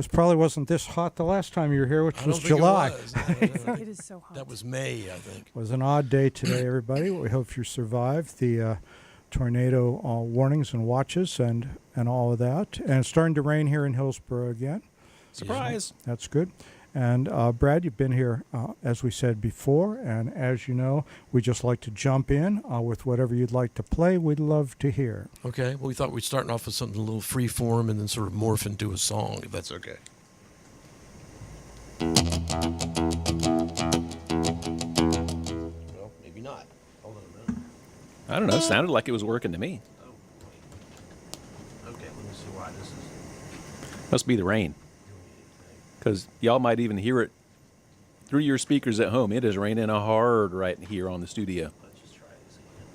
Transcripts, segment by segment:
probably wasn't this hot the last time you were here, which I don't was think July. It was. It is so hot. That was May, I think. It was an odd day today, everybody. We hope you survived the tornado warnings and watches and all of that. And it's starting to rain here in Hillsborough again. Surprise. That's good. And Brad, you've been here, as we said before, and as you know, we just like to jump in with whatever you'd like to play. We'd love to hear. Okay. Well, we thought we'd start off with something a little free form and then sort of morph into a song, if that's okay. Well, maybe not. Hold on a minute. I don't know. Sounded like it was working to me. Okay, let me see why this is. Must be the rain. Because y'all might even hear it through your speakers at home. It is raining hard right here on the studio. Let's just try this again.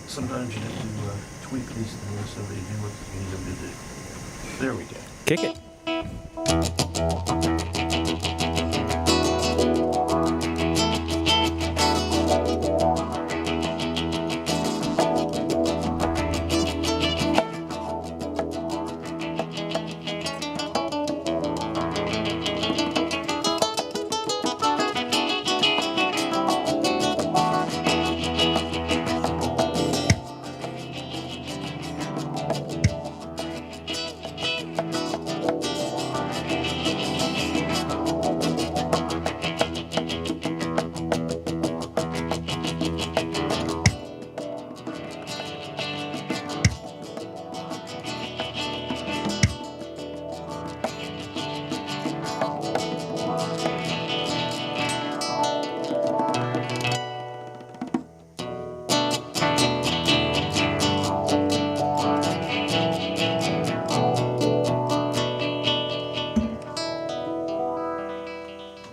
Sometimes you have to tweak these things so they do what you need them to do. There we go. Kick it.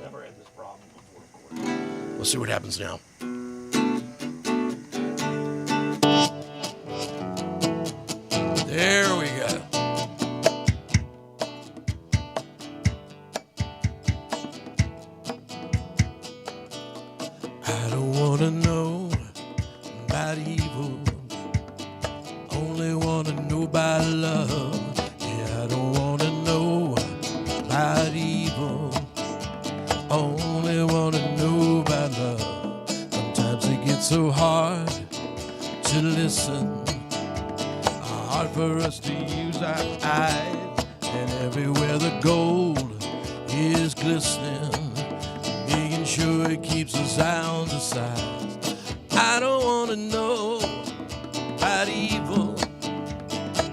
Never had this problem before, of course. Let's see what happens now. There we go. I don't want to know about evil. Only want to know about love. Yeah, I don't want to know about evil. Only want to know about love. Sometimes it gets so hard to listen. Hard for us to use our eyes. And everywhere the gold is glistening, making sure it keeps the sounds aside. I don't want to know about evil.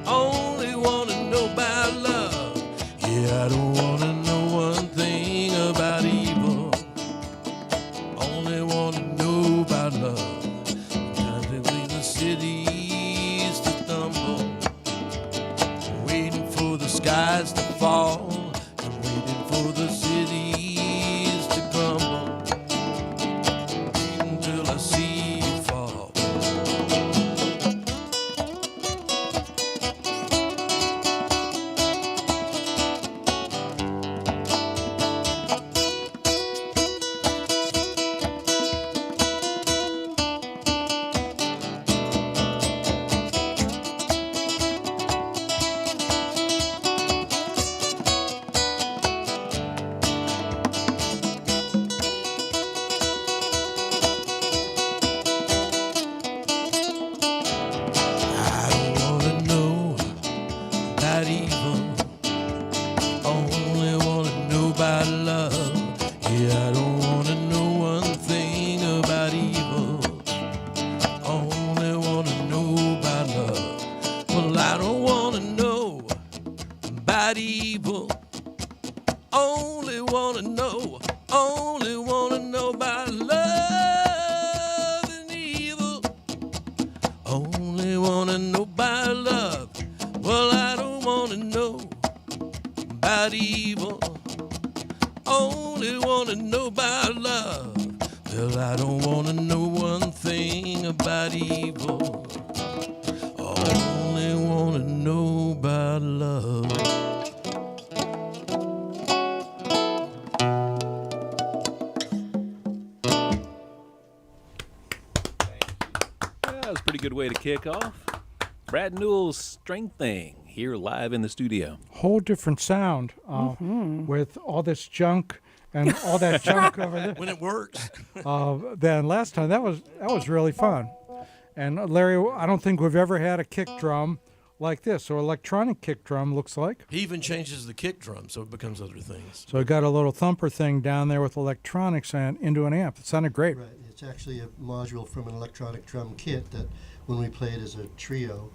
Only want to know about love. Yeah, I don't want to know one thing about evil. Only want to know about love. Sometimes they leave the cities to stumble, waiting for the skies to fall, and waiting for the cities to crumble, until I see you fall. I don't wanna know about evil. Only wanna know about love. Yeah, I don't wanna know one thing about evil. Only wanna know about love. Well, I don't wanna know about evil. Only wanna know about love and evil. Only wanna know about love. Well, I don't wanna know about evil. Only wanna know about love. Well, I don't wanna know one thing about evil. Only wanna know about love. That was a pretty good way to kick off. Brad Newell's String Thing. here live in the studio. Whole different sound with all this junk and all that junk over there. When it works. Than last time. That was really fun. And Larry, I don't think we've ever had a kick drum like this, or electronic kick drum looks like. He even changes the kick drum so it becomes other things. So I got a little thumper thing down there with electronics and into an amp. It sounded great. Right. It's actually a module from an electronic drum kit that when we played as a trio,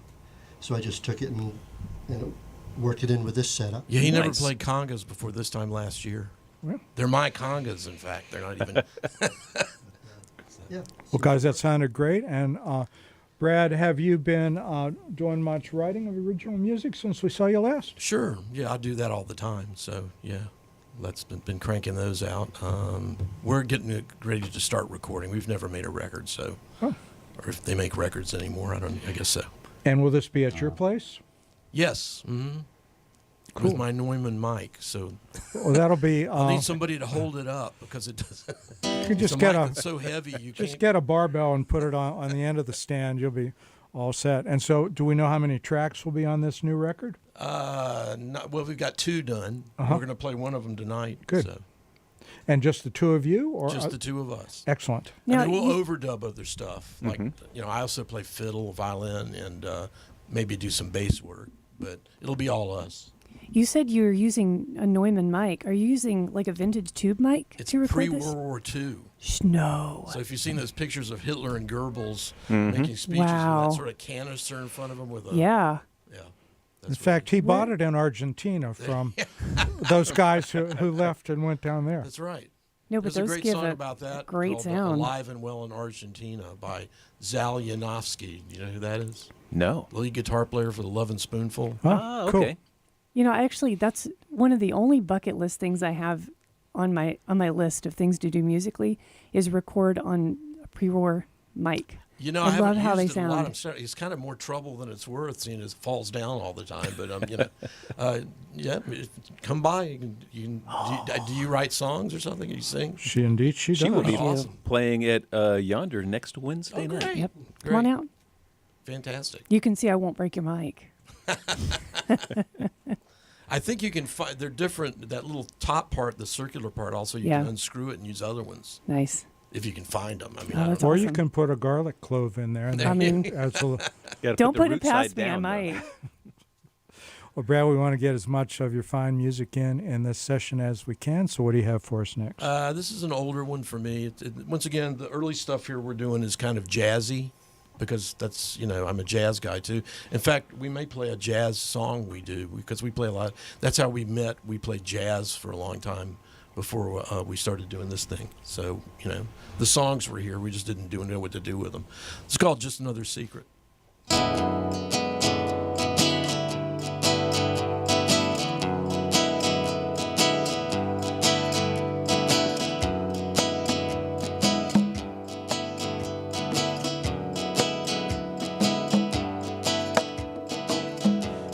so I just took it and worked it in with this setup. Yeah, he never Nice. played congas before this time last year. Well. They're my congas, in fact. They're not even. Yeah. Well, guys, that sounded great. And Brad, have you been doing much writing of original music since we saw you last? Sure. Yeah, I do that all the time. So, yeah, that's been cranking those out. We're getting ready to start recording. We've never made a record, so. Oh. Or if they make records anymore, I guess so. And will this be at your place? Yes. Mm-hmm. Cool. With my Neumann mic, so Well, that'll be. I need somebody to hold it up because it doesn't. You could just the get mic a that's so heavy you just can't. get a barbell and put it on the end of the stand. You'll be all set. And so, do we know how many tracks will be on this new record? Well, we've got 2 done. Uh-huh. We're going to play one of them tonight. Good. So And just the two of you, or just the 2 of us. excellent. I Now, mean, we'll you- overdub other stuff. Like, I also play fiddle, violin, and maybe do some bass work. But it'll be all us. You said you were using a Neumann mic. Are you using like a vintage tube mic It's to record this? pre-World War II. No. So if you've seen those pictures of Hitler and Goebbels making speeches Wow. with that sort of canister in front of them with a Yeah. yeah. In that's what fact, he bought it in Argentina from those guys who left and went down there. that's right. No, but There's a those great give song a about that great called sound. "Alive and Well in Argentina" by Zal Yanofsky. You know who that is? No. Lead guitar player for the Love and Spoonful. Oh, Okay. cool. You know, actually, that's one of the only bucket list things I have on my list of things to do musically is record on a pre-war mic. You know, I I haven't love how used they it a lot. sound. It's kind of more trouble than it's worth, seeing as it falls down all the time. But yeah, come by. You can, do you write songs or something? You sing? She does. She will be Awesome. playing at Yonder next Wednesday Oh, night. great. Yep. Come on Great. out. Fantastic. You can see I won't break your mic. I think you can find they're different. That little top part, the circular part, also you Yeah. can unscrew it and use other ones Nice. if you can find them. I mean, Oh, I that's don't Or know. you awesome. can put a garlic clove in there. And I mean, as a, Gotta don't the put it root side past me. I down, though. might. well, Brad, we want to get as much of your fine music in this session as we can. So, what do you have for us next? This is an older one for me. Once again, the early stuff here we're doing is kind of jazzy because that's, I'm a jazz guy too. In fact, we may play a jazz song we do because we play a lot. That's how we met. We played jazz for a long time before we started doing this thing. So, the songs were here. We just didn't know what to do with them. It's called Just Another Secret.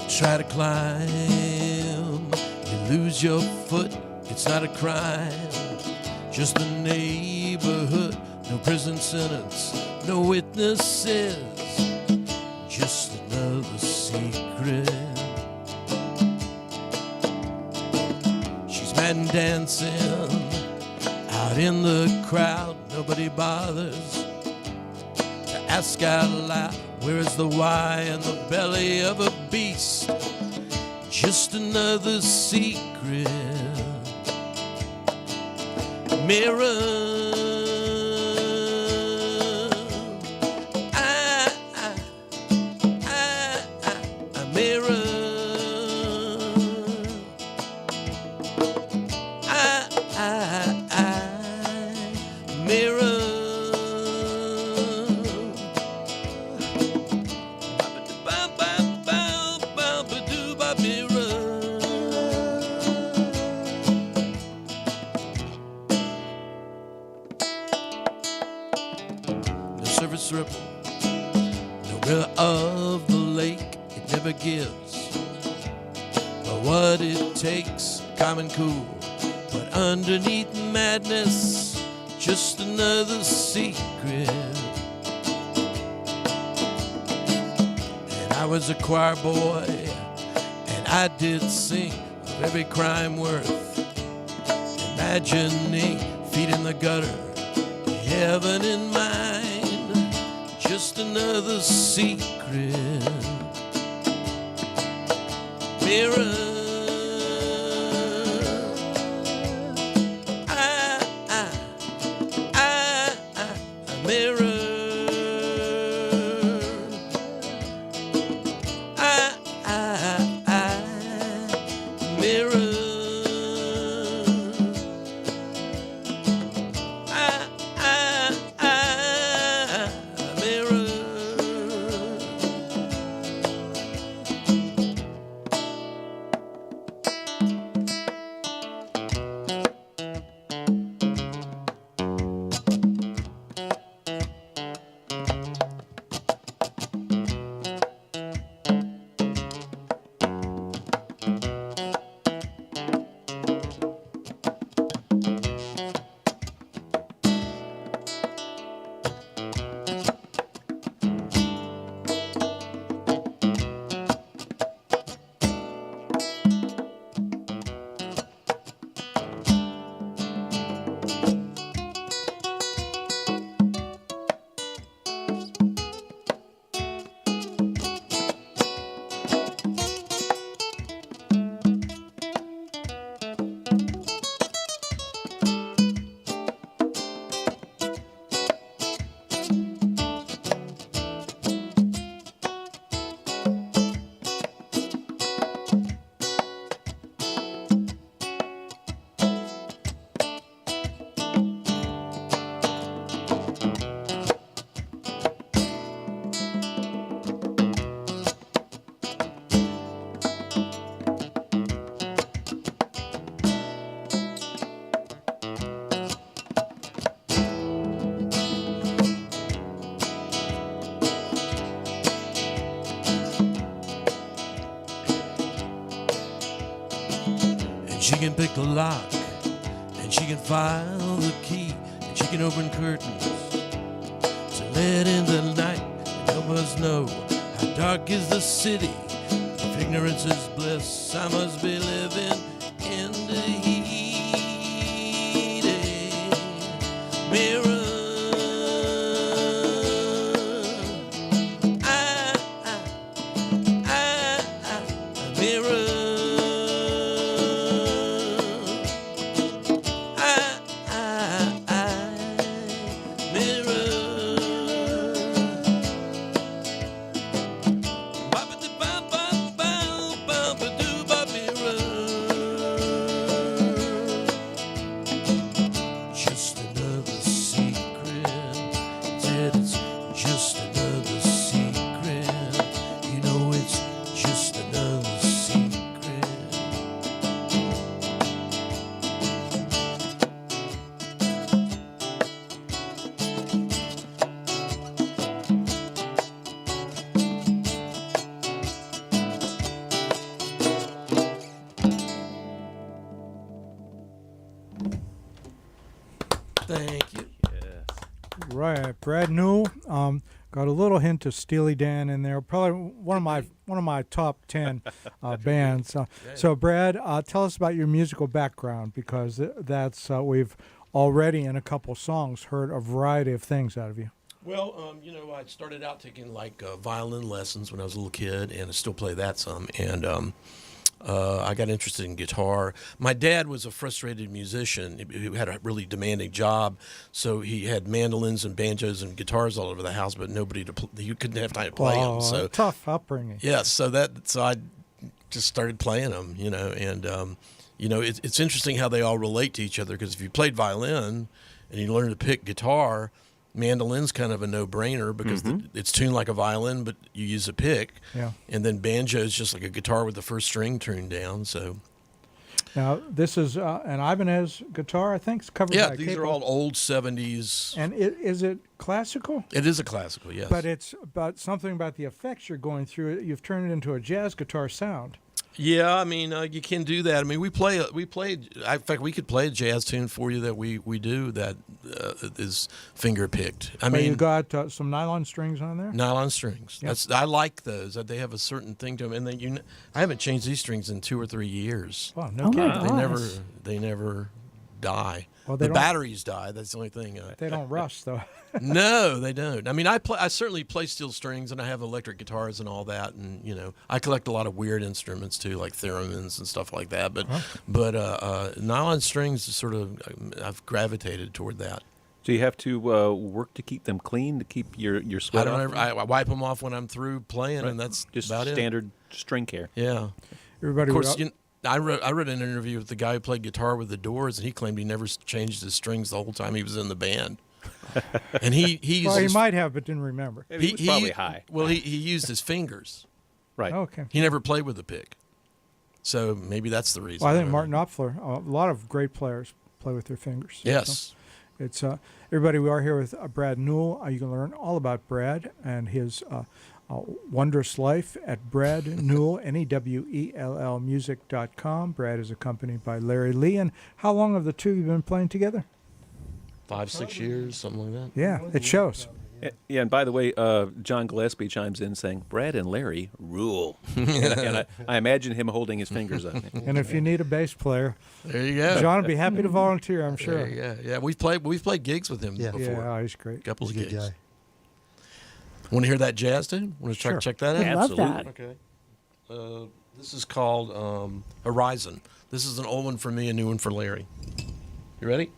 Try to climb, you lose your foot, it's not a crime, just the neighborhood, no prison sentence, no witnesses, just another secret. She's mad and dancing, out in the crowd, nobody bothers to ask out loud, where is the why in the belly of a beast? Just another secret. Mirror, mirror, mirror. No surface ripple, no river of the lake, it never gives. But what it takes, calm and cool, but underneath madness, just another secret. And I was a choir boy I did sing of every crime worth imagining, feet in the gutter, heaven in mind, just another secret. Mirror, mirror, mirror, mirror. She can pick the lock, and she can file the key, and she can open curtains to let in the night and help us know how dark is the city. If ignorance is bliss, I must be living in the heat. Mirror, mirror. Just another secret. Said it's just another secret. You know it's just another secret. Thank you. Right, Brad Newell. Got a little hint of Steely Dan in there. Probably one of my top 10 bands. So, Brad, tell us about your musical background, because that's we've already in a couple songs heard a variety of things out of you. Well, you know, I started out taking like violin lessons when I was a little kid, and I still play that some. And I got interested in guitar. My dad was a frustrated musician who had a really demanding job, so he had mandolins and banjos and guitars all over the house, but nobody to you couldn't have time to play them. So tough upbringing. yeah, so I just started playing them, you know, and you know, it's interesting how they all relate to each other, because if you played violin and you learn to pick guitar, mandolin's kind of a no-brainer because it's tuned like a violin, but you use a pick. Yeah. And then banjo is just like a guitar with the first string tuned down. So Now, this is an Ibanez guitar, I think. It's covered yeah, by these cable. are all old 70s. And is it classical? It is a classical, yes. But it's about something about the effects you're going through. You've turned it into a jazz guitar sound. Yeah, I mean, you can do that. I mean, we played. In fact, we could play a jazz tune for you that we do that is finger picked. I But mean, you got some nylon strings on there. nylon strings. Yep. I like those. They have a certain thing to them, and then I haven't changed these strings in 2 or 3 years. Oh, no Oh kidding. my They gosh. never die. Well, they the don't- batteries die. That's the only thing. They don't rust though. No, they don't. I mean, I certainly play steel strings, and I have electric guitars and all that, and I collect a lot of weird instruments too, like theremins and stuff like that. But nylon strings is sort of I've gravitated toward that. So you have to work to keep them clean, to keep your I sweat don't off ever. I wipe them off when I'm through playing, and that's just about it. standard string care. Yeah. Everybody, Of course, would- I read an interview with the guy who played guitar with the Doors, and he claimed he never changed his strings the whole time he was in the band. And he well, he used might have, but didn't remember. Maybe he was probably high. Well, he used his fingers. Right. Okay. He never played with the pick, so maybe that's the reason. Well, I think don't know. Martin Knopfler, a lot of great players play with their fingers. Yes. So it's everybody. We are here with Brad Newell. You can learn all about Brad and his wondrous life at Brad Newell, Newell music.com. Brad is accompanied by Larry Lee. And how long have the two of you been playing together? 5-6 years, something like that. Yeah, it shows. Yeah, and by the way, John Gillespie chimes in saying, Brad and Larry rule. and I imagine him holding his fingers up. And if you need a bass player, There you go. John would be happy to volunteer, I'm There sure. you go. Yeah, we've played gigs with him Yeah. before. Yeah, he's great. A couple He's of a good gigs. guy. Want to hear that jazz tune? Want to Sure. check that out? I love that. Okay. This is called Horizon. This is an old one for me, a new one for Larry. You ready?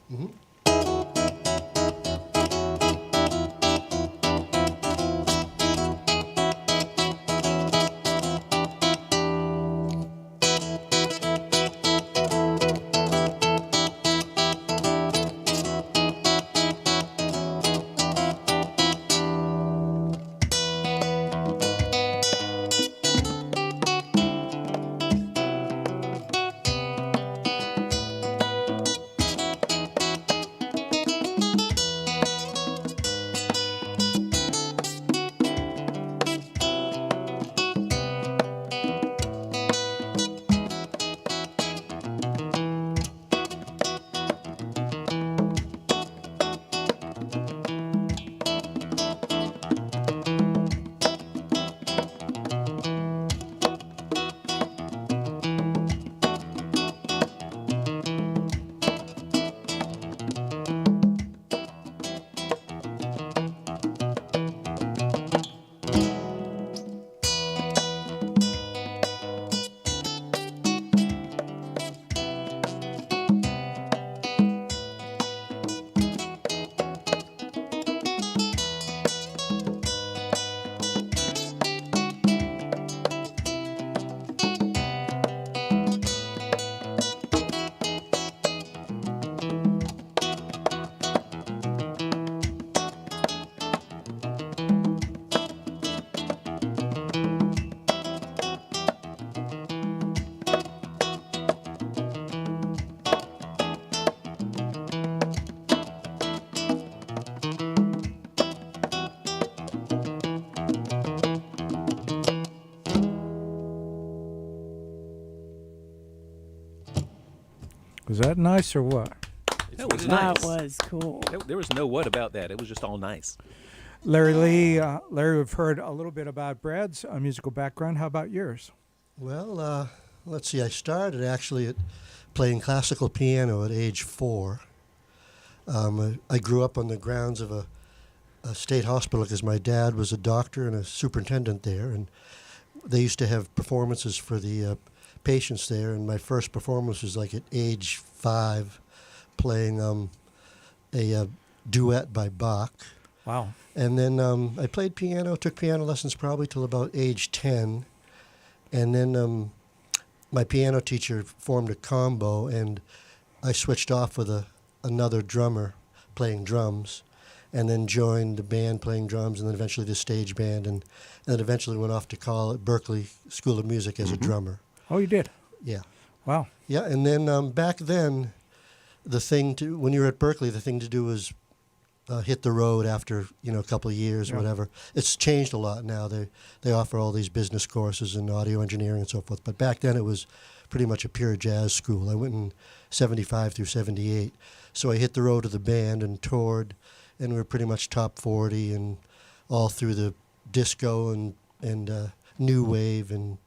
Was that nice or what? That was That nice. was cool. There was no what about that. It was just all nice. Larry Lee, Larry, we've heard a little bit about Brad's musical background. How about yours? Well, let's see. I started actually at playing classical piano at age 4. I grew up on the grounds of a state hospital because my dad was a doctor and a superintendent there, and they used to have performances for the patients there. And my first performance was like at age 5, playing a duet by Bach. Wow. And then I played piano, took piano lessons probably till about age 10. And then my piano teacher formed a combo, and I switched off with another drummer playing drums, and then joined the band playing drums, and then eventually the stage band, and then eventually went off to Berklee School of Music as a drummer. Oh, you did? Yeah. Wow. Yeah, and then back then, when you were at Berklee, the thing to do was hit the road after a couple of years or Yeah. whatever. It's changed a lot now. They offer all these business courses and audio engineering and so forth. But back then it was pretty much a pure jazz school. I went in 75 through 78. So I hit the road with the band and toured, and we were pretty much top 40 and all through the disco and new wave and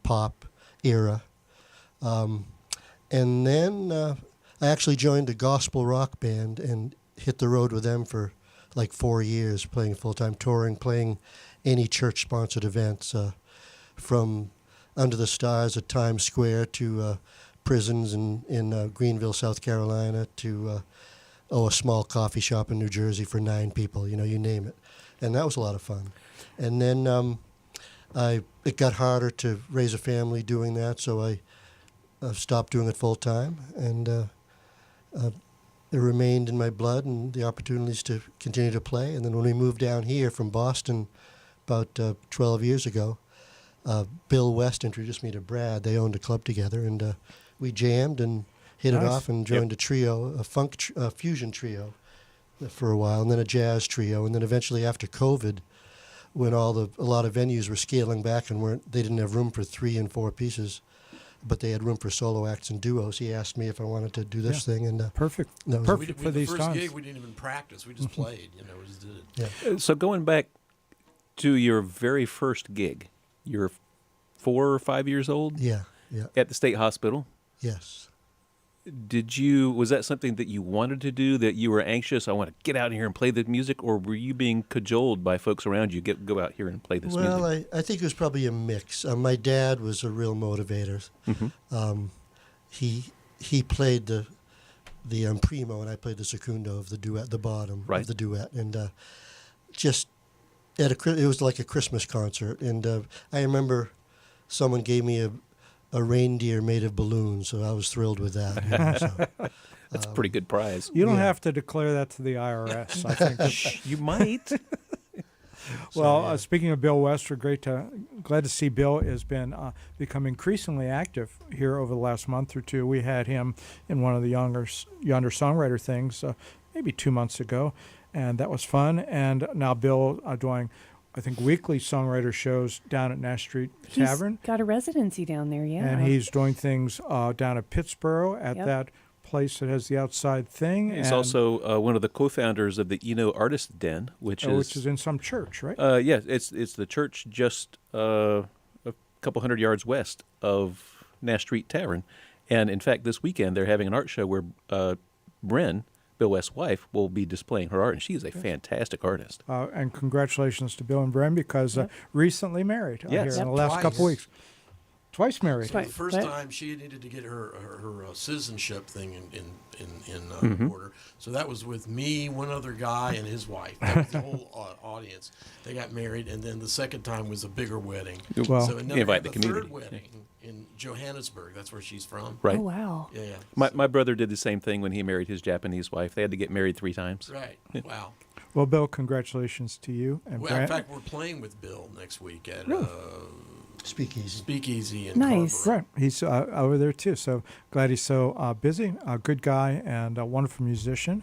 pop era. And then I actually joined a gospel rock band and hit the road with them for like 4 years, playing full-time touring, playing any church-sponsored events, from Under the Stars at Times Square to prisons in Greenville, South Carolina, to a small coffee shop in New Jersey for 9 people, you name it. And that was a lot of fun. And then it got harder to raise a family doing that, so I stopped doing it full-time, and it remained in my blood and the opportunities to continue to play. And then when we moved down here from Boston about 12 years ago, Bill West introduced me to Brad. They owned a club together, and we jammed and hit it Nice. off and joined a trio, a funk fusion trio for a while, and then a jazz trio. And then eventually after COVID, when a lot of venues were scaling back and they didn't have room for 3 and 4 pieces, but they had room for solo acts and duos, he asked me if I wanted to do this thing, and Perfect. that was Perfect for these the first times. gig, we didn't even practice. We just played. We just did it. yeah. So going back to your very first gig, you're 4 or 5 years old Yeah. at the state hospital. Yes. Was that something that you wanted to do, that you were anxious, I want to get out here and play the music, or were you being cajoled by folks around you, go out here and play this Well, music? I think it was probably a mix. My dad was a real motivator. Mhm. He played the primo, and I played the secundo of the duet, the bottom Right. of the duet, and just it was like a Christmas concert. And I remember someone gave me a reindeer made of balloons, so I was thrilled with that. So, That's a pretty good prize. You don't Yeah. have to declare that to the IRS. I think. Shh, you might. Well, yeah. speaking of Bill West, we're glad to see Bill has been become increasingly active here over the last month or two. We had him in one of the Yonder Songwriter things maybe 2 months ago, and that was fun. And now Bill doing, I think, weekly songwriter shows down at Nash Street Tavern, He's got a residency down there, yeah. and he's doing things down at Pittsburgh at Yep. that place that has the outside thing. He's and, also one of the co-founders of the Eno Artist Den, which which is in some church, right? yes, it's the church just a couple hundred yards west of Nash Street Tavern. And in fact, this weekend they're having an art show where Bryn, Bill West's wife, will be displaying her art, and she is a fantastic artist. And congratulations to Bill and Bren, because Yep. recently married Yes. here in Yep. the last Twice. couple weeks. Twice married. So the first Right. time she needed to get her citizenship thing in Mhm. order. So that was with me, one other guy, and his wife. That was the whole audience. They got married, and then the second time was a bigger wedding. Well, so and then you invite they the had community. third wedding in Johannesburg. That's where she's from. Right. Oh, wow. Yeah. My brother did the same thing when he married his Japanese wife. They had to get married 3 times. Right. Wow. Well, Bill, congratulations to you and Well, in Brent. fact, we're playing with Bill next week at Speakeasy. Speakeasy in Nice. Carver. Right, he's over there too. So glad he's so busy. A good guy and a wonderful musician.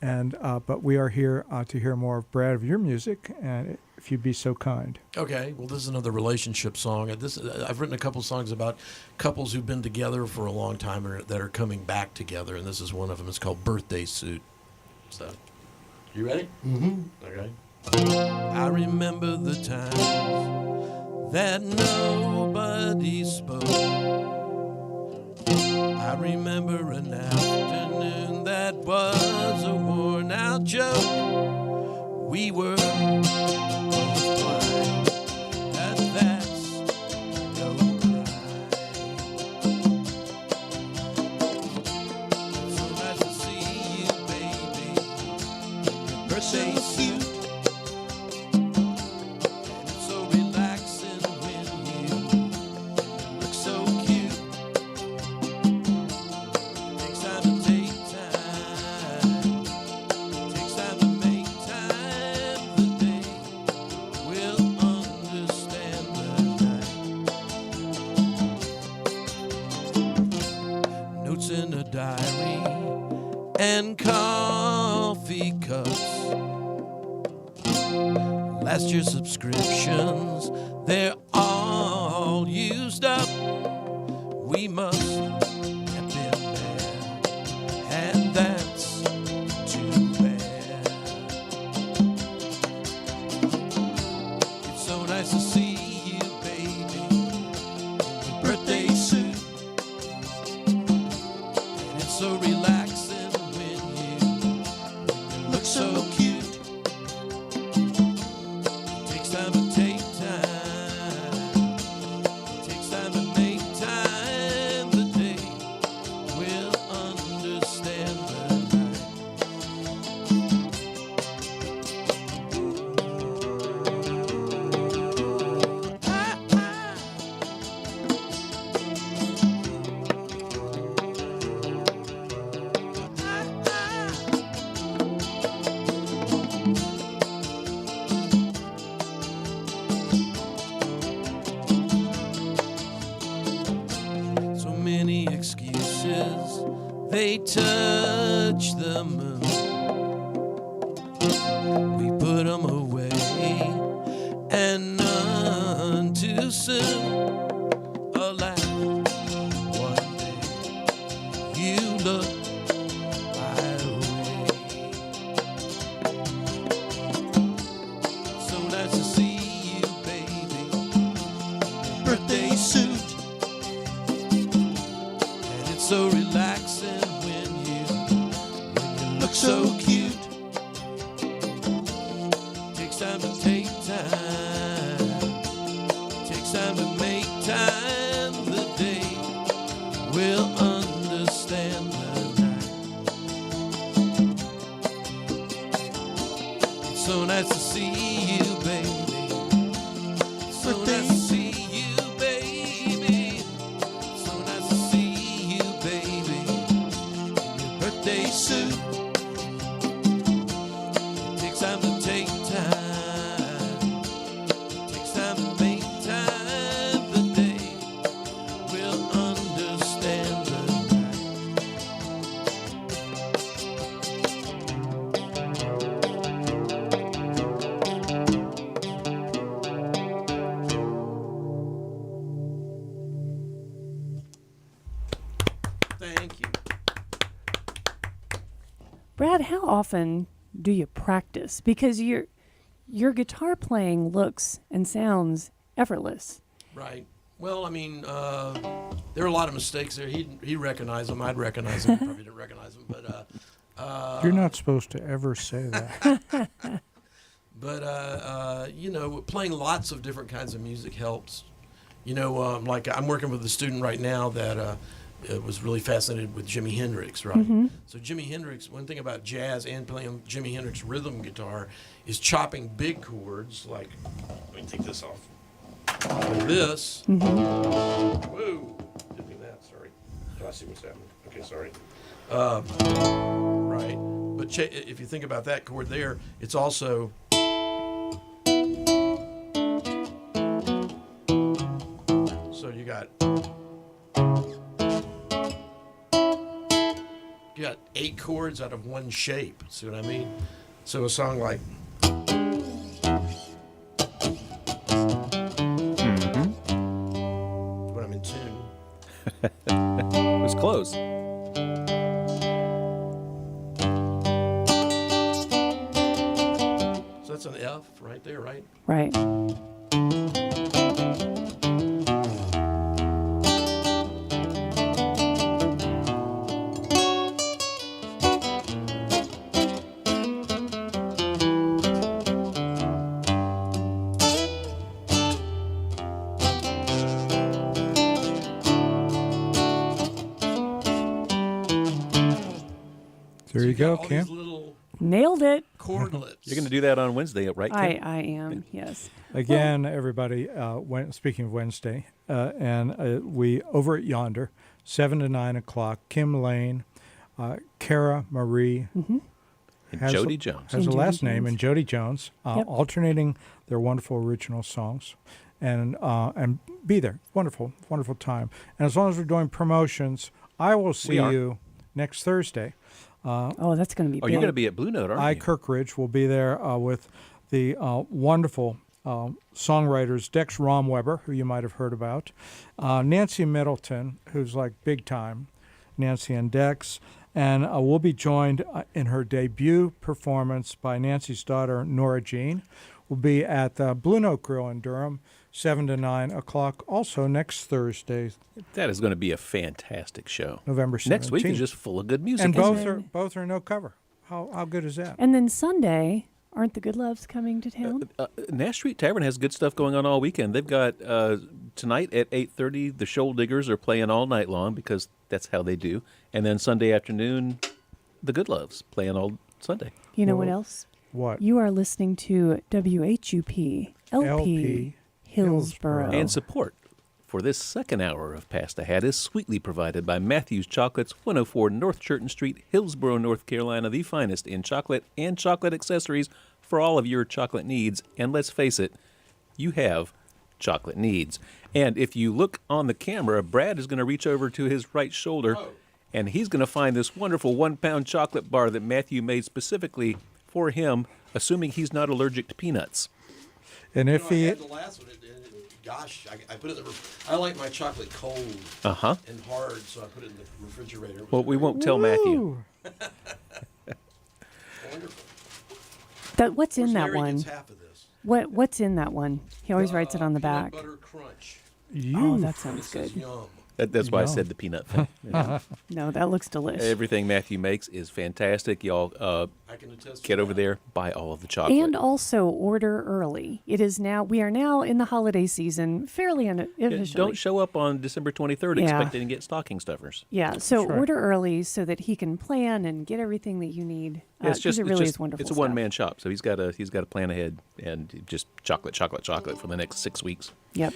And but we are here to hear more of Brad, of your music, and if you'd be so kind. Okay, well, this is another relationship song. I've written a couple songs about couples who've been together for a long time that are coming back together, and this is one of them. It's called Birthday Suit. So, you ready? Mm-hmm. Okay. I remember the times that nobody spoke. I remember an afternoon that was a worn-out joke. We were blind that that's no crime. So nice to see you, baby. Birthday suit. And it's so relaxing when you look so cute. Takes time to take time. Takes time to make time. The day will understand the night. Notes in a diary and coffee cups. Last year's subscriptions, they're all used up. We must have been there, and that's too bad. It's so nice to see you, baby, in your birthday suit. And it's so relaxing when you look so cute. It takes time to take time. It takes time to make time. The day will understand the night. So many excuses, they touch the moon. We put them away, and none too soon. Alas, one day you look my way. So nice to see you, baby, birthday suit. And it's so relaxing when you look so cute. Takes time to take time. Takes time to make time. The day will understand the night. It's so nice to see you, baby. So nice to see you, baby. So nice to see you, baby, in your birthday suit. It takes time to take time. It takes time to make time. The day will understand the night. Thank you. Brad, how often do you practice? Because your guitar playing looks and sounds effortless. Right. Well, I mean, there are a lot of mistakes there. He recognized them. I'd recognize them. He probably didn't recognize them, but You're not supposed to ever say that. you know, playing lots of different kinds of music helps. You know, like I'm working with a student right now that was really fascinated with Jimi Hendrix, right? So Jimi Hendrix, one thing about jazz and playing Jimi Hendrix rhythm guitar is chopping big chords. Like, let me take this off. Like this. Whoa! Didn't mean that. Sorry. Oh, I see what's happening. Okay, sorry. Right. But if you think about that chord there, it's also. So you got 8 chords out of one shape. See what I mean? So a song like. When I'm in tune. It was close. So that's an F right there, right? Right. There you go, All Kim. these little Nailed it. chordlets. You're going to do that on Wednesday, right, Kim? I am, yes. Again, everybody, speaking of Wednesday, we over at Yonder, 7 to 9 o'clock, Kim Lane, Cara Marie, And Jody Jones. has a And last Jody name, Jones. and Jody Jones, Yep. alternating their wonderful original songs, and be there. Wonderful, wonderful time. And as long as we're doing promotions, I will see We are. you next Thursday. Oh, that's going to be Oh, big. you're going to be at Blue Note, aren't I, you? Kirkridge, will be there with the wonderful songwriters Dex Romweber, who you might have heard about, Nancy Middleton, who's like big time, Nancy and Dex, and we'll be joined in her debut performance by Nancy's daughter, Nora Jean. We'll be at the Blue Note Grill in Durham, 7 to 9 o'clock, also next Thursday, That is going to be a fantastic show. November 17th. Next week is just full of good music. And isn't it? both are no cover. How good is that? And then Sunday, aren't the Good Loves coming to town? Nash Street Tavern has good stuff going on all weekend. They've got tonight at 8:30, the Shoal Diggers are playing all night long because that's how they do. And then Sunday afternoon, the Good Loves playing all Sunday. You know what else? What? You are listening to WHUP LP Hillsboro. And support for this second hour of Past the Hat is sweetly provided by Matthews Chocolates, 104 North Churton Street, Hillsboro, North Carolina, the finest in chocolate and chocolate accessories for all of your chocolate needs. And let's face it, you have chocolate needs. And if you look on the camera, Brad is going to reach over to his right shoulder, and he's going to find this wonderful 1-pound chocolate bar that Matthew made specifically for him, assuming he's not allergic to peanuts. And if I he had the last one. Gosh, I put it in the. I like my chocolate cold Uh-huh. and hard, so I put it in the refrigerator. It was Well, we great. won't tell Matthew. Woo! That what's in Of course, that Larry one? gets half of this. What's in that one? He always writes it on the Peanut back. butter crunch. Oh, that It sounds says good. yum. That's why I No. said the peanut thing. Yeah. No, that looks delicious. Everything Matthew makes is fantastic. Y'all I can attest to get over that. there, buy all of the chocolate. And also order early. We are now in the holiday season, fairly unofficially. Don't show up on December 23rd Yeah. expecting to get stocking stuffers. Yeah, so That's right. order early so that he can plan and get everything that you need. Yeah, it's 'cause just it really it's is wonderful. It's a one-man shop, so he's got to plan ahead and just chocolate for the next 6 weeks. Yep.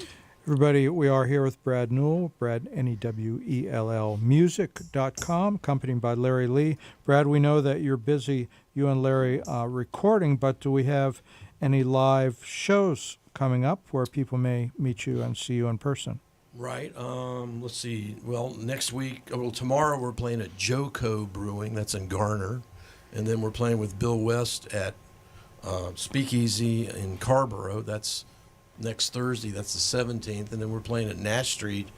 Everybody, we are here with Brad Newell, Brad, Newell, music.com, accompanied by Larry Lee. Brad, we know that you're busy, you and Larry, recording, but do we have any live shows coming up where people may meet you and see you in person? Right. Let's see. Well, next week, tomorrow we're playing at Joco Brewing. That's in Garner. And then we're playing with Bill West at Speakeasy in Carborough. That's next Thursday. That's the 17th. And then we're playing at Nash Street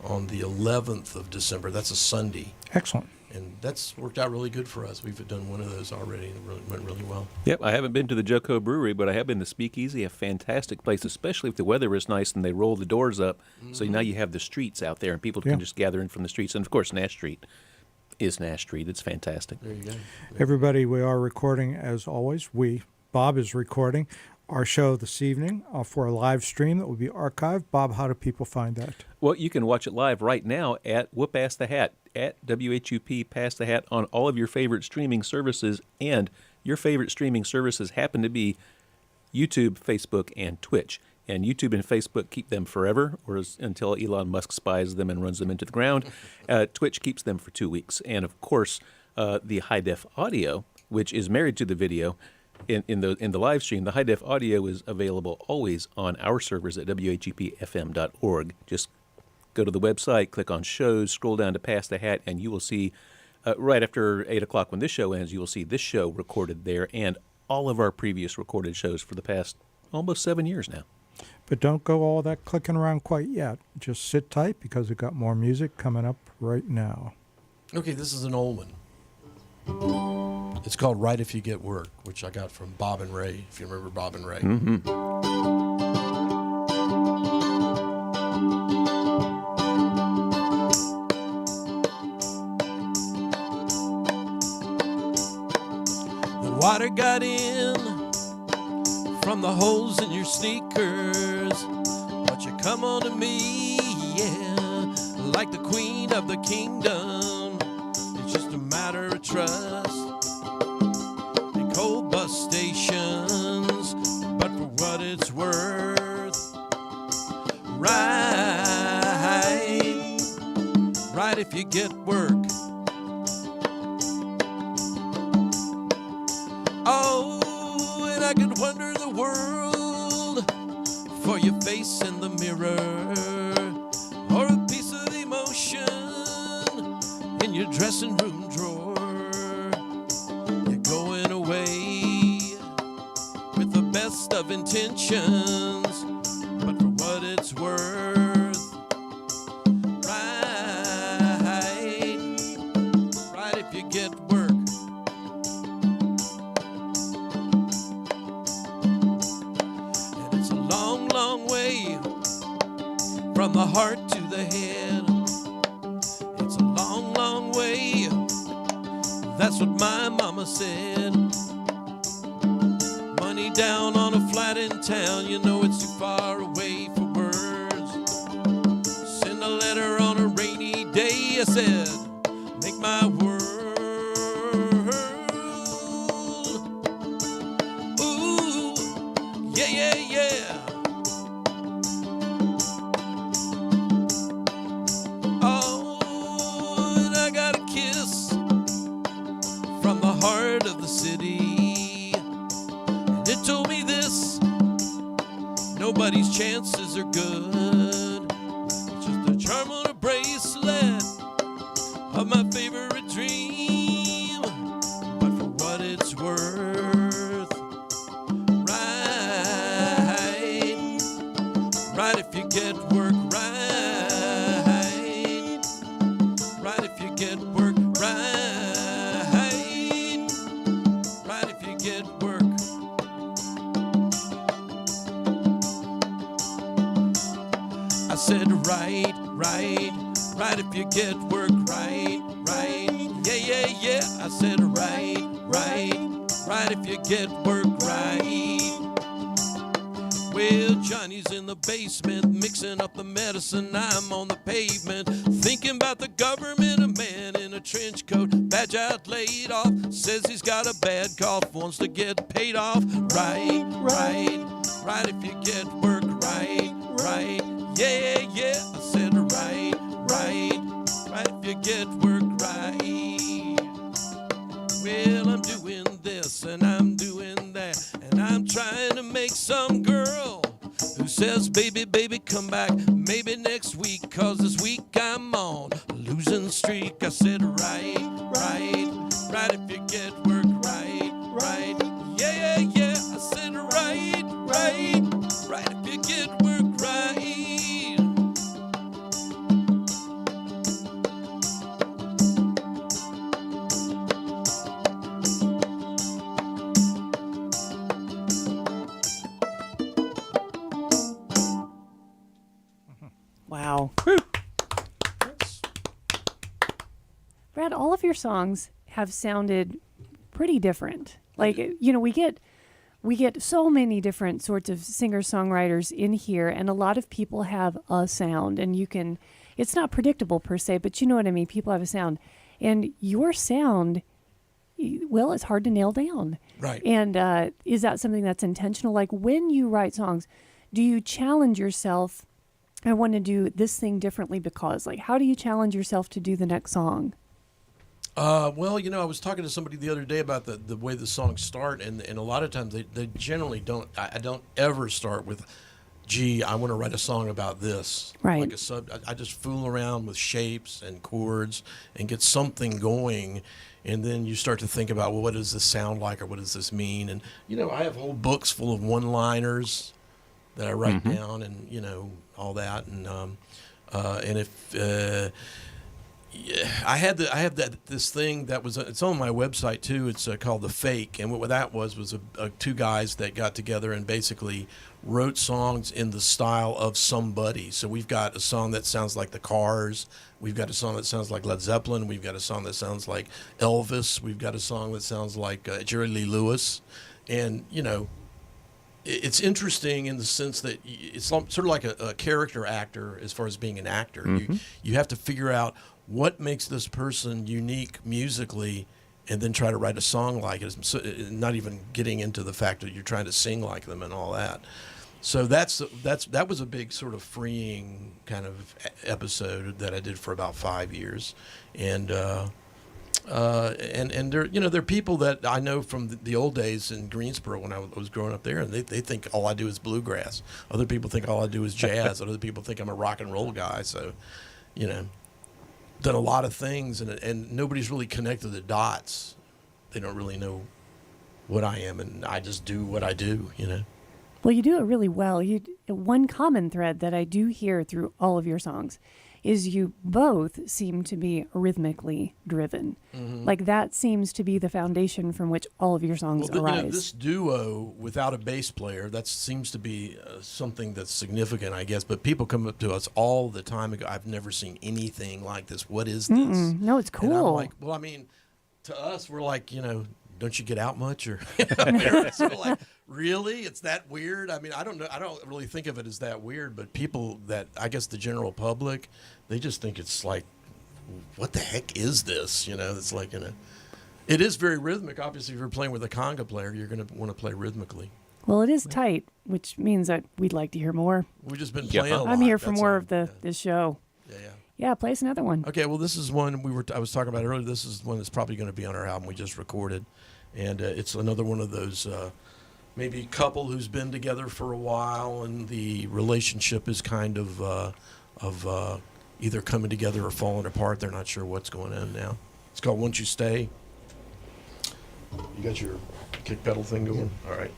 on the 11th of December. That's a Sunday. Excellent. And that's worked out really good for us. We've done one of those already, and it went really well. Yep, I haven't been to the Joco Brewery, but I have been to Speakeasy, a fantastic place, especially if the weather is nice and they roll the doors up. So now you have the streets out there and people Yeah. can just gather in from the streets. And of course, Nash Street is Nash Street. It's fantastic. There you go. Everybody, we are recording as always. Bob is recording our show this evening for a live stream that will be archived. Bob, how do people find that? Well, you can watch it live right now at Whoop Ass the Hat, at WHUP Pass the Hat on all of your favorite streaming services. And your favorite streaming services happen to be YouTube, Facebook, and Twitch. And YouTube and Facebook keep them forever, or until Elon Musk spies them and runs them into the ground. Twitch keeps them for 2 weeks. And of course, the high-def audio, which is married to the video, in the live stream, the high-def audio is available always on our servers at WHUPFM.org. Just go to the website, click on shows, scroll down to Pass the Hat, and you will see, right after 8 o'clock when this show ends, you will see this show recorded there and all of our previous recorded shows for the past almost 7 years now. But don't go all that clicking around quite yet. Just sit tight because we've got more music coming up right now. Okay, this is an old one. It's called Right If You Get Work, which I got from Bob and Ray, if you remember Bob and Ray. The water got in from the holes in your sneakers, but you come on to me, yeah, like the queen of the kingdom. It's just a matter of trust. They cold bus stations, but for what it's worth, right if you get work. Oh, and I could wonder the world for your face in the mirror, or a piece of emotion in your dressing room drawer. You're going away with the best congratulations, but for what it's worth, right if you get work. And it's a long, long way from the heart to the head. It's a long, long way. That's what my mama said. Money down on a flat in town, you know it's too far away for words. Send a letter on a rainy day, I said, make my world. Ooh, yeah, yeah, yeah. Oh, and I got a kiss from the heart of the city. And it told me this: nobody's chances are good. It's just a charm on a bracelet of my favorite dream. But for what it's worth, right if you get work, right if you get work, right if you get work. I said right if you get work, right, yeah, yeah, yeah. I said right if you get work, right. Well, Johnny's in the basement mixing up the medicine. I'm on the pavement thinking about the government. A man in a trench coat, badge out, laid off, says he's got a bad cough, wants to get paid off. Right if you get work, right, yeah, yeah. I said right if you get work, right. Well, I'm doing this and I'm doing that, and I'm trying to make some girl who says, baby, come back maybe next week, 'cause this week I'm on a losing streak. I said right if you get work, right, yeah, yeah, yeah. I said right if you get work, right. Wow. Brad, all of your songs have sounded pretty different. Like, you know, we get so many different sorts of singer-songwriters in here, and a lot of people have a sound, and it's not predictable per se, but you know what I mean? People have a sound. And your sound, well, it's hard to nail down. Right. And is that something that's intentional? Like, when you write songs, do you challenge yourself, I want to do this thing differently because, like, how do you challenge yourself to do the next song? Well, you know, I was talking to somebody the other day about the way the songs start, and a lot of times they generally don't. I don't ever start with, gee, I want to write a song about this. Right. Like I just fool around with shapes and chords and get something going, and then you start to think about, well, what does this sound like, or what does this mean? And you know, I have whole books full of one-liners that I write down, and you know, all that, and if I have this thing that was it's on my website too. It's called The Fake, and what that was two guys that got together and basically wrote songs in the style of somebody. So we've got a song that sounds like the Cars, we've got a song that sounds like Led Zeppelin, we've got a song that sounds like Elvis, we've got a song that sounds like Jerry Lee Lewis, and you know, it's interesting in the sense that it's sort of like a character actor as far as being an actor. You have to figure out what makes this person unique musically, and then try to write a song like it. So, not even getting into the fact that you're trying to sing like them and all that. So that was a big sort of freeing kind of episode that I did for about 5 years, and there are people that I know from the old days in Greensboro when I was growing up there, and they think all I do is bluegrass. Other people think all I do is jazz. Other people think I'm a rock and roll guy. So, you know, done a lot of things, and nobody's really connected the dots. They don't really know what I am, and I just do what I do, you know. Well, you do it really well. One common thread that I do hear through all of your songs is you both seem to be rhythmically driven. Like that seems to be the foundation from which all of your songs arise. This duo without a bass player, that seems to be something that's significant, I guess. But people come up to us all the time and go, I've never seen anything like this. What is this? No, it's And I'm cool. like, well, I mean, to us, we're like, don't you get out much? Or parents are like, really? It's that weird? I mean, I don't know. I don't really think of it as that weird, but people that, I guess the general public, they just think it's like, what the heck is this? It's like, it is very rhythmic. Obviously, if you're playing with a conga player, you're going to want to play rhythmically. Well, it is tight, which means that we'd like to hear more. We've just been Yeah. playing a lot. I'm here for That's more all. of this show. Yeah. Yeah, play us another one. Okay, well, this is one I was talking about earlier. This is one that's probably going to be on our album we just recorded, and it's another one of those maybe couple who's been together for a while, and the relationship is kind of either coming together or falling apart. They're not sure what's going on now. It's called "Won't You Stay." You got your kick pedal thing going? All right.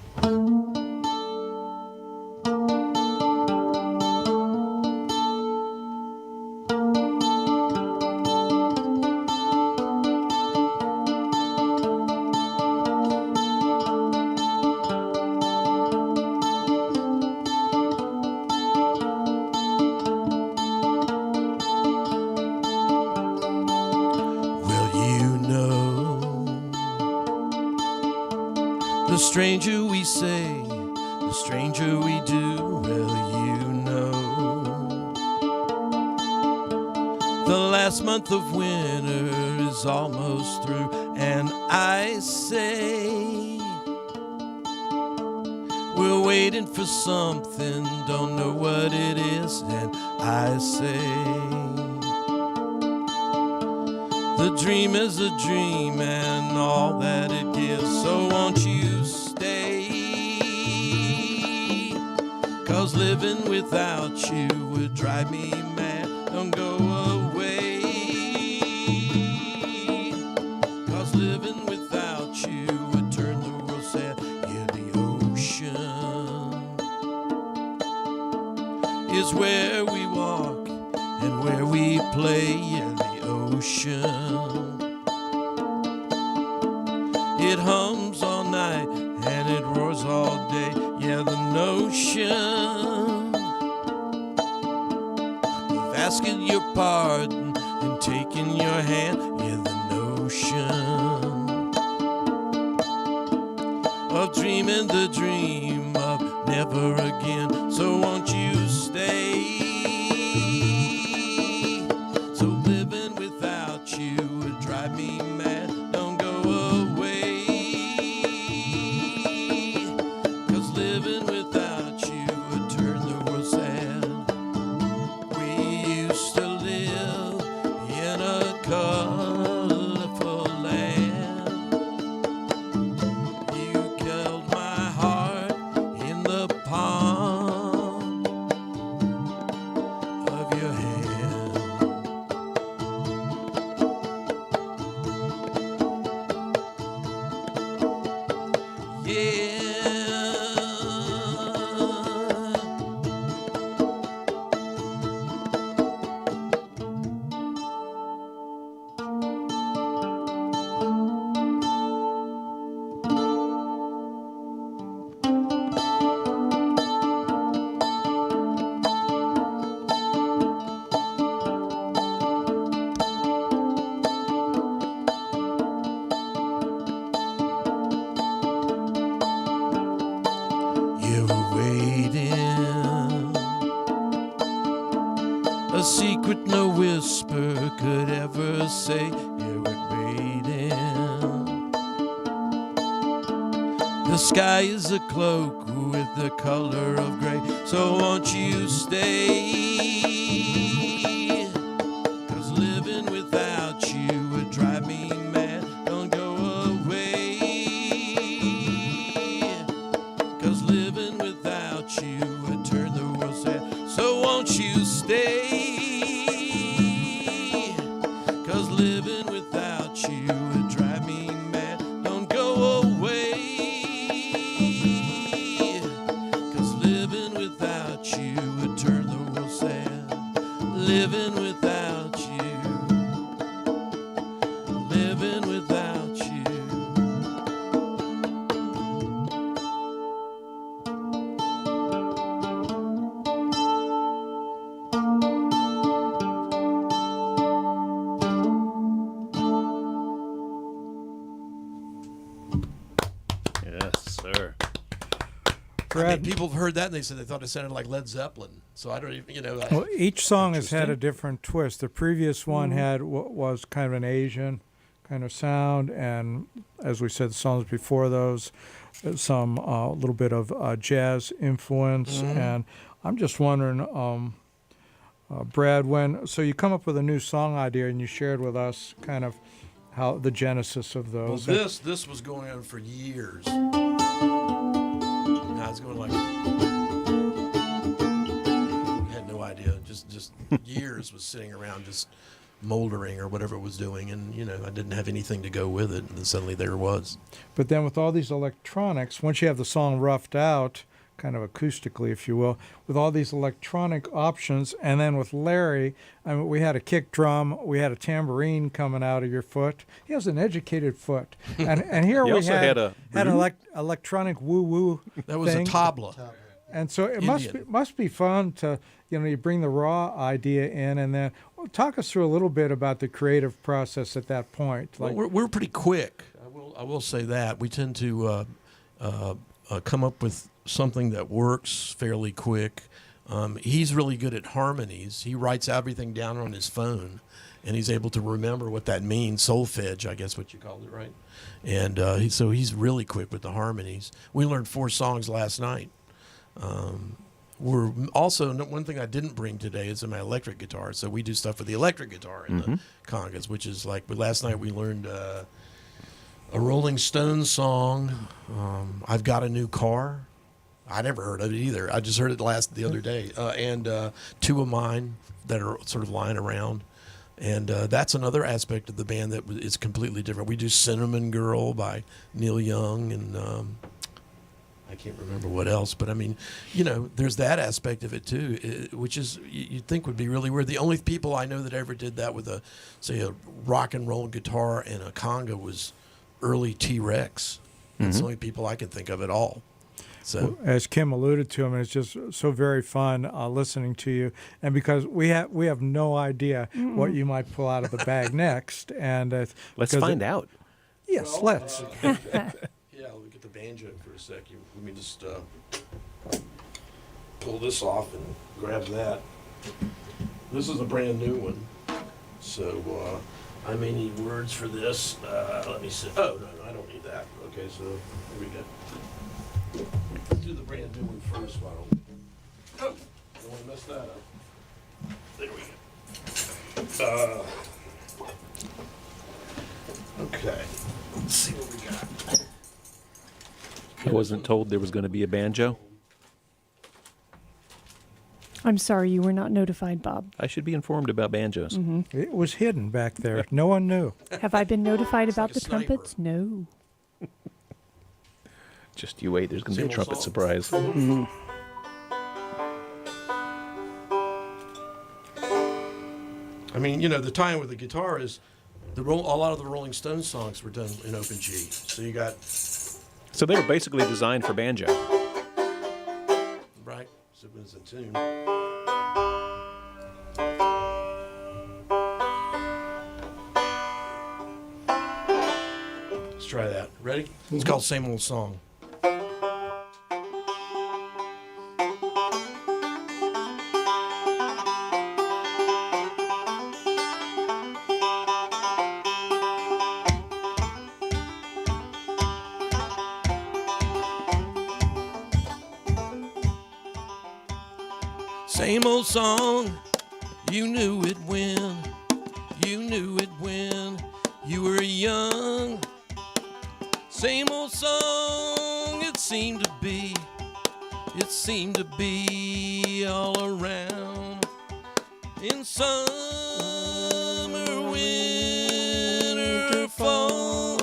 The stranger we say, the stranger we do, well, the last month of winter is almost through, and I say, we're waiting for something, don't know what it is, and I say, the dream is a dream and all that it gives, so won't you stay? 'Cause living without you would drive me mad. Don't go away. 'Cause living without you would turn the world sad. Yeah, the ocean is where we walk and where we play. Yeah, the ocean. It hums all night and it roars all day. Yeah, the notion of asking your pardon and taking your hand. Yeah, the notion of dreaming the dream of never again. So won't you stay? So living without you would drive me mad. Don't go away. 'Cause living without you would turn the world sad. We used to live in a colorful land. You held my heart in the palm of your hand. Yeah. You were waiting, a secret no whisper could ever say. You were waiting. The sky is a cloak with the color of gray. So won't you stay? 'Cause living without you would drive me mad. Don't go away. 'Cause living without you would turn the world sad. So won't you stay? 'Cause living without you would drive me mad. Don't go away. Brad, people have heard that and they said they thought it sounded like Led Zeppelin. So I don't even, well, each song has had a Interesting. different twist. The previous one had was kind of an Asian kind of sound, and as we said, the songs before those, some little bit of jazz influence. And I'm just wondering, Brad, so you come up with a new song idea and you shared with us kind of how the genesis of Well, those. this was going on for years. I was going like, had no idea. Just years was sitting around just moldering or whatever it was doing, and I didn't have anything to go with it, and then suddenly there it was. But then with all these electronics, once you have the song roughed out, kind of acoustically, if you will, with all these electronic options, and then with Larry, I mean, we had a kick drum, we had a tambourine coming out of your foot. He has an educated foot, and here He we also had had an electronic woo woo. That was thing. a tabla. And so it Indian. must be fun to you bring the raw idea in, and then talk us through a little bit about the creative process at that point. Well, we're pretty quick. I will say that we tend to come up with something that works fairly quick. He's really good at harmonies. He writes everything down on his phone, and he's able to remember what that means. Solfege, I guess what you called it, right? And so he's really quick with the harmonies. We learned 4 songs last night. We're also, one thing I didn't bring today is my electric guitar. So we do stuff with the electric guitar in the congas, which is like, last night we learned a Rolling Stones song. I've Got a New Car. I never heard of it either. I just heard it the other day. And 2 of mine that are sort of lying around. And that's another aspect of the band that is completely different. We do Cinnamon Girl by Neil Young, and I can't remember what else. But I mean, there's that aspect of it too, which is you'd think would be really weird. The only people I know that ever did that with a rock and roll guitar and a conga was early T-Rex. That's the only people I can think of at all. So, as Kim alluded to, it's just so very fun listening to you, and because we have no idea what you might pull out of the bag next, and Let's find out. Yes, let's. yeah, let me get the banjo for a sec. Let me just pull this off and grab that. This is a brand new one, so I may need words for this. Let me see. Oh no, I don't need that. Okay, so here we go. Let's do the brand new one first. Why don't we? Oh, don't want to mess that up. There we go. Okay. Let's see what we got. I wasn't told there was going to be a banjo. I'm sorry you were not notified, Bob. I should be informed about banjos. It was hidden back there. No one knew. Have I been notified about like a the sniper. trumpets? No. Just you wait. There's going to be a Same old trumpet song. surprise. I mean, the tie-in with the guitar is a lot of the Rolling Stones songs were done in open G. So you got So they were basically designed for banjo. right, so it was in tune. Let's try that. Ready? It's called Same Old Song. Same old song, you knew it when you were young. Same old song, it seemed to be all around. In summer, winter, fall,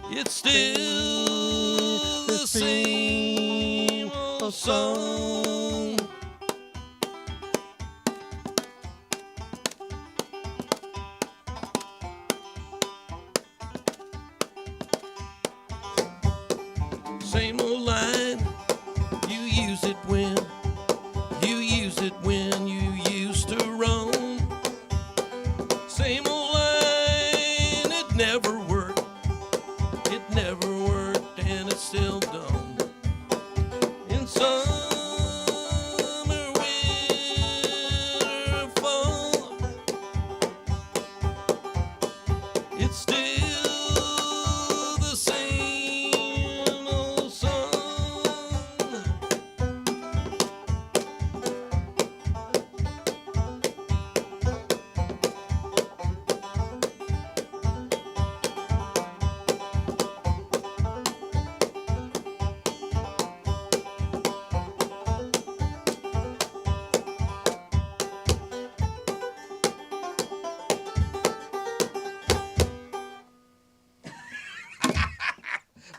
it's still the same old song. Same old line, you use it when you used to roam. Same old line, it never worked, and it's still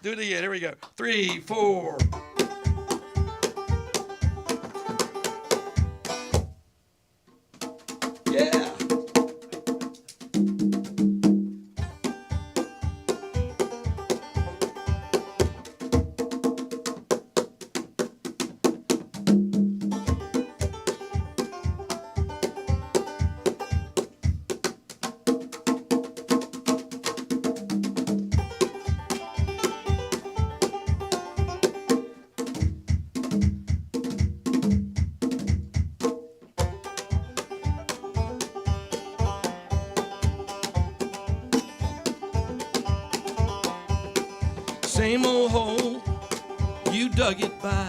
Do it again. Here we go. 3, 4. Yeah. Same old hole, you dug it by.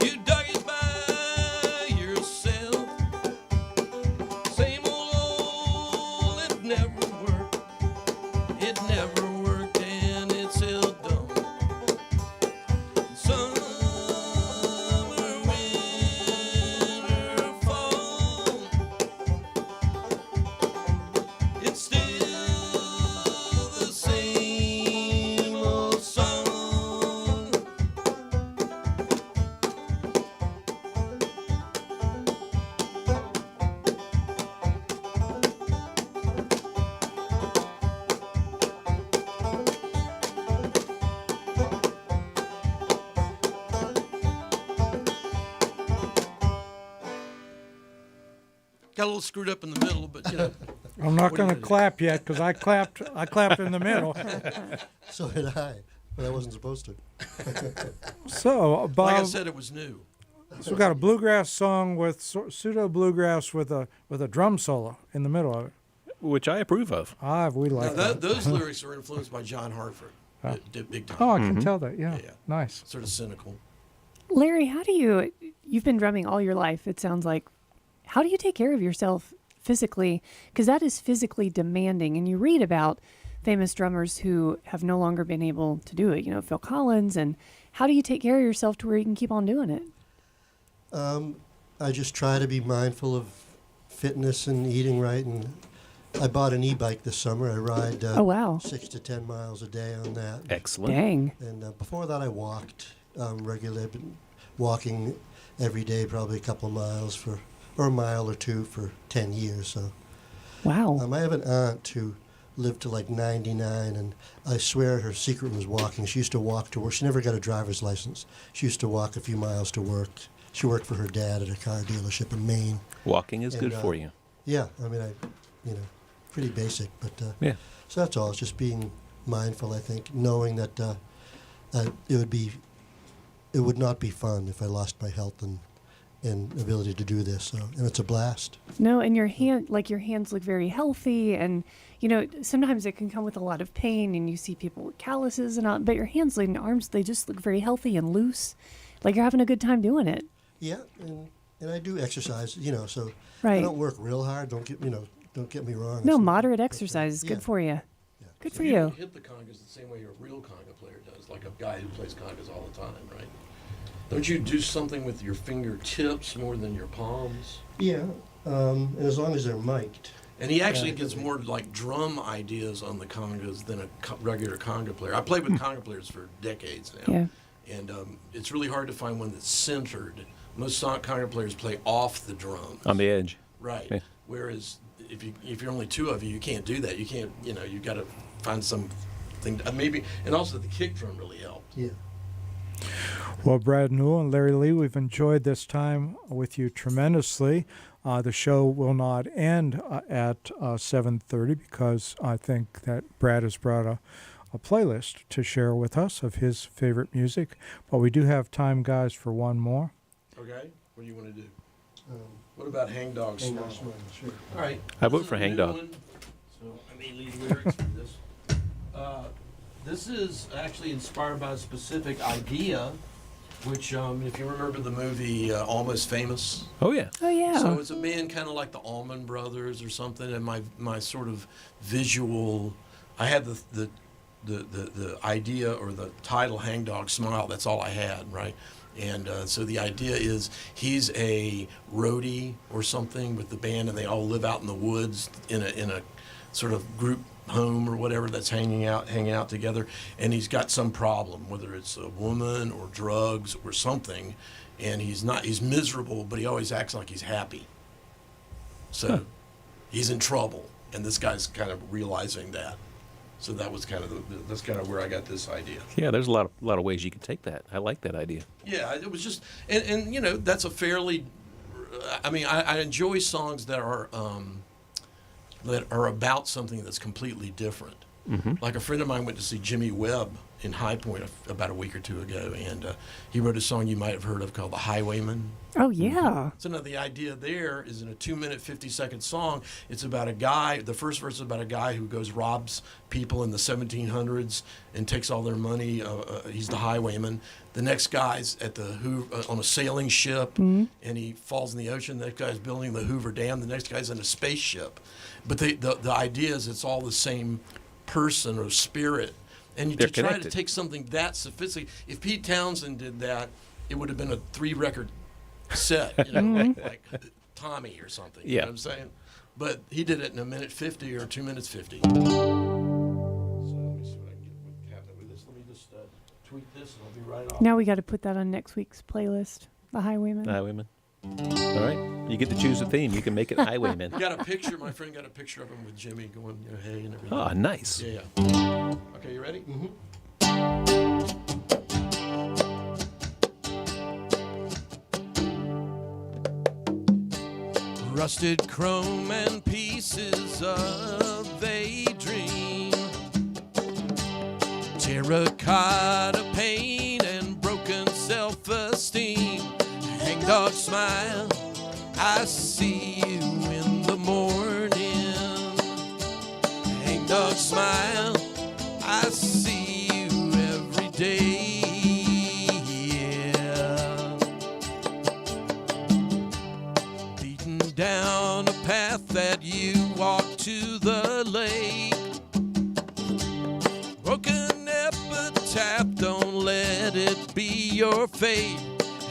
You dug it by yourself. Same old hole, it never worked. It never worked and it's still dumb. Summer, winter, fall. It's still the same old song. Got a little screwed up in the middle, but you know. I'm not What are going you to gonna clap yet because I clapped in the middle. So did I, but I wasn't supposed to. So, Bob, Like I said, it was new. so we got a bluegrass song with pseudo bluegrass with a drum solo in the middle of it. Which I approve of. We Now, like that. those lyrics are influenced by John Hartford. Big time. Oh, I can tell that. Yeah. Yeah. Nice. Sort of cynical. Larry, how do you've been drumming all your life, it sounds like. How do you take care of yourself physically? Because that is physically demanding. And you read about famous drummers who have no longer been able to do it, you know, Phil Collins. And how do you take care of yourself to where you can keep on doing it? I just try to be mindful of fitness and eating right. And I bought an e-bike this summer. I ride Oh, wow. 6 to 10 miles a day on that. Excellent. Dang. And before that, I walked regularly. I've been walking every day, probably a couple of miles or a mile or two for 10 years. So Wow. I have an aunt who lived to like 99, and I swear her secret was walking. She used to walk to work. She never got a driver's license. She used to walk a few miles to work. She worked for her dad at a car dealership in Maine. Walking is good And, for you. Yeah, I mean, pretty basic, but Yeah. so that's all. It's just being mindful. I think knowing that it would not be fun if I lost my health and ability to do this. So, and it's a blast. No, and your hands look very healthy, and you know sometimes it can come with a lot of pain, and you see people with calluses and all. But your hands and arms, they just look very healthy and loose, like you're having a good time doing it. Yeah, and I do exercise. So Right. I don't work real hard. Don't get me wrong. No, It's- moderate but, exercise is good yeah. for you. Yeah. Good So for you you. don't hit the congas the same way a real conga player does, like a guy who plays congas all the time, right? Don't you do something with your fingertips more than your palms? Yeah, and as long as they're mic'd. And he actually Yeah. gets more like drum ideas on the congas than a regular conga player. I played with conga players for decades now. Yeah. And it's really hard to find one that's centered. Most conga players play off the drums. On the edge. Right. Yeah. Whereas if you're only two of you, you can't do that. You can't, you got to find something, maybe, and also the kick drum really helped. Yeah. Well, Brad Newell and Larry Lee, we've enjoyed this time with you tremendously. The show will not end at 7:30 because I think that Brad has brought a playlist to share with us of his favorite music. But we do have time, guys, for one more. Okay. What do you want to do? What about Hang Dog Hang Smile? on, smile, sure. All right. I vote This is for a Hang new Dog. one, so I may leave lyrics for this. This is actually inspired by a specific idea, which, if you remember the movie Almost Famous. Oh, yeah. Oh yeah. So it's a band kind of like the Allman Brothers or something, and my sort of visual, I had the idea or the title Hang Dog Smile. That's all I had, right? And so the idea is he's a roadie or something with the band, and they all live out in the woods in a sort of group home or whatever that's hanging out together, and he's got some problem, whether it's a woman or drugs or something, and he's miserable, but he always acts like he's happy. So he's in trouble, and this guy's kind of realizing that. So that was that's kind of where I got this idea. Yeah, there's a lot of ways you could take that. I like that idea. Yeah, it was just, and you know, that's a fairly, I mean, I enjoy songs that are about something that's completely different. Mm-hmm. Like a friend of mine went to see Jimmy Webb in High Point about a week or two ago, and he wrote a song you might have heard of called "The Highwayman." Oh yeah. So now the idea there is in a 2-minute 50-second song. It's about a guy. The first verse is about a guy who robs people in the 1700s and takes all their money. He's the highwayman. The next guy's at the on a sailing ship, and he falls in the ocean. The next guy's building the Hoover Dam. The next guy's in a spaceship. But the idea is it's all the same person or spirit. And They're to try connected. to take something that sophisticated. If Pete Townsend did that, it would have been a 3-record set, you know, like Tommy or something. You Yeah. know what I'm saying? But he did it in 1:50 or 2:50. So let me see what I can get happening with this. Let me just tweak this and I'll be right off. Now we got to put that on next week's playlist. The Highwayman. Highwayman. All right. You get to choose a theme. You can make it Highwayman. Got a picture. My friend got a picture of him with Jimmy going, you know, hey, and everything. Oh, nice. Yeah. Okay, you ready? Mm-hmm. Rusted chrome and pieces of a dream, terracotta paint and broken self-esteem. Hangdog smile, I see you in the morning. Hangdog smile, I see you every day. Yeah. Beaten down a path that you walk to the lake. Broken epitaph, don't let it be your fate.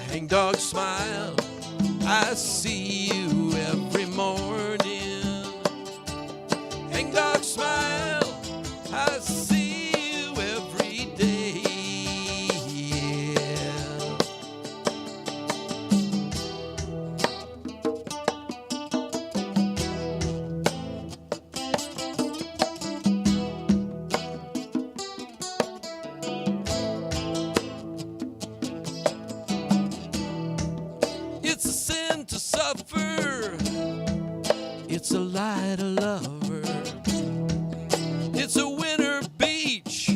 Hangdog smile, I see you every morning. Hangdog smile, I see you every day. Yeah. It's a sin to suffer. It's a lie to love her. It's a winter beach.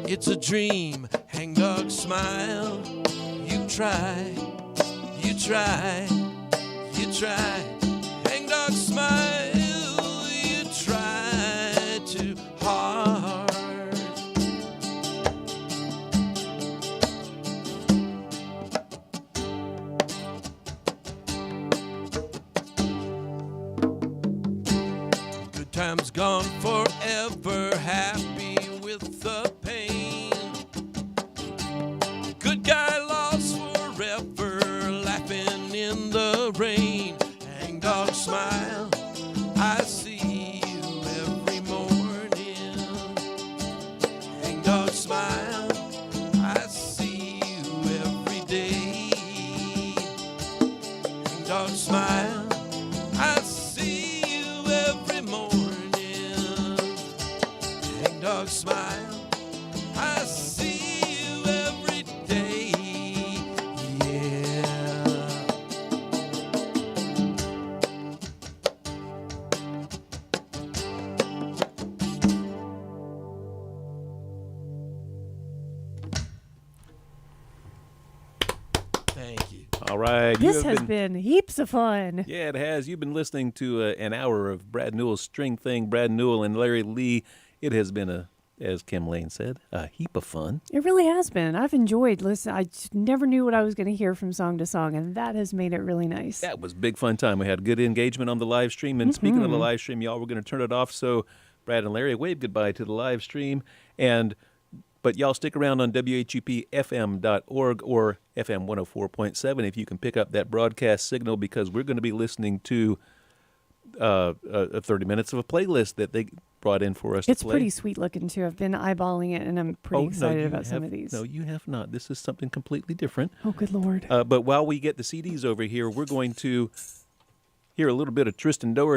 It's a dream. Hangdog smile. You try. You try. You try. Hangdog smile. You try too hard. Good times gone forever, happy with the pain. Good guy lost forever, laughing in the rain. Hangdog smile, I see you every morning. Hangdog smile, I see you every day. Hangdog smile, I see you every morning. Hangdog smile, I see you every day. Yeah. Thank you. All right. This has been heaps of fun. Yeah, it has. You've been listening to an hour of Brad Newell's String Thing. Brad Newell and Larry Lee. It has been as Kim Lane said, a heap of fun. It really has been. I've enjoyed listening. I just never knew what I was going to hear from song to song, and that has made it really nice. That was big fun time. We had good engagement on the live stream. And speaking of the live stream, y'all, we're going to turn it off. So Brad and Larry, wave goodbye to the live stream. But y'all stick around on WHUPFM.org or FM 104.7 if you can pick up that broadcast signal, because we're going to be listening to 30 minutes of a playlist that they brought in for us It's to play. pretty sweet looking too. I've been eyeballing it, and I'm pretty excited about some of these. No, you have not. This is something completely different. Oh, good Lord. But while we get the CDs over here, we're going to hear a little bit of Tristan Doherty.